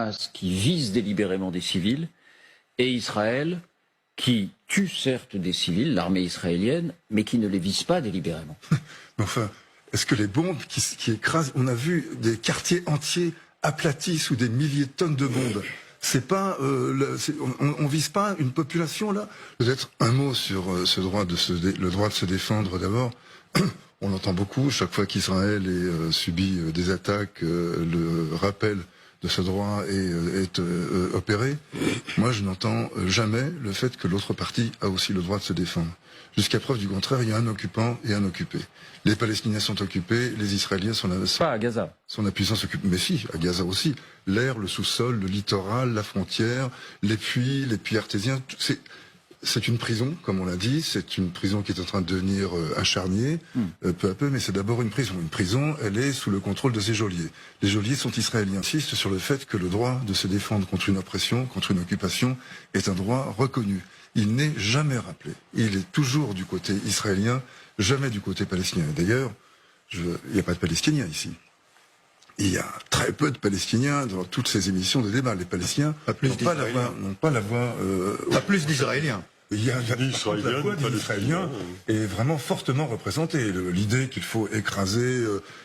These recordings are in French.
Hamas qui vise délibérément des civils et Israël qui tue certes des civils, l'armée israélienne, mais qui ne les vise pas délibérément. Enfin, est-ce que les bombes qui écrasent, on a vu des quartiers entiers aplatis sous des milliers de tonnes de bombes. C'est pas, on vise pas une population là. Peut-être un mot sur ce droit le droit de se défendre d'abord. On l'entend beaucoup chaque fois qu'Israël subit des attaques, le rappel de ce droit est opéré. Moi, je n'entends jamais le fait que l'autre partie a aussi le droit de se défendre. Jusqu'à preuve du contraire, il y a un occupant et un occupé. Les Palestiniens sont occupés, les Israéliens sont pas à Gaza. Sont la puissance occupée. Mais si, à Gaza aussi. L'air, le sous-sol, le littoral, la frontière, les puits artésiens. C'est une prison, comme on l'a dit. C'est une prison qui est en train de devenir un charnier, peu à peu. Mais c'est d'abord une prison. Une prison, elle est sous le contrôle de ses geôliers. Les geôliers sont israéliens. Insiste sur le fait que le droit de se défendre contre une oppression, contre une occupation, est un droit reconnu. Il n'est jamais rappelé. Il est toujours du côté israélien, jamais du côté palestinien. D'ailleurs, il n'y a pas de Palestiniens ici. Il y a très peu de Palestiniens dans toutes ces émissions de débat. Les Palestiniens n'ont pas la voix. Pas plus d'Israéliens. Il y a la voix des Israéliens est vraiment fortement représentée. L'idée qu'il faut écraser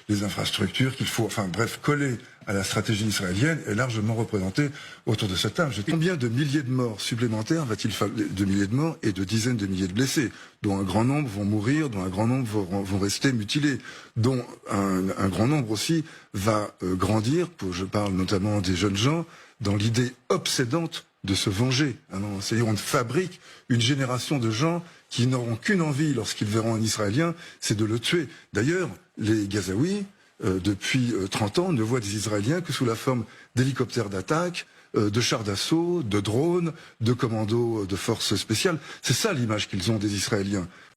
les infrastructures, qu'il faut, enfin bref, coller à la stratégie israélienne est largement représentée autour de cette table. Combien de milliers de morts supplémentaires va-t-il falloir, de milliers de morts et de dizaines de milliers de blessés, dont un grand nombre vont mourir, dont un grand nombre vont rester mutilés, dont un grand nombre aussi va grandir, je parle notamment des jeunes gens, dans l'idée obsédante de se venger. C'est-à-dire on fabrique une génération de gens qui n'auront qu'une envie lorsqu'ils verront un Israélien, c'est de le tuer. D'ailleurs, les Gazaouis, depuis 30 ans, ne voient des Israéliens que sous la forme d'hélicoptères d'attaque, de chars d'assaut, de drones, de commandos de forces spéciales. C'est ça l'image qu'ils ont des Israéliens.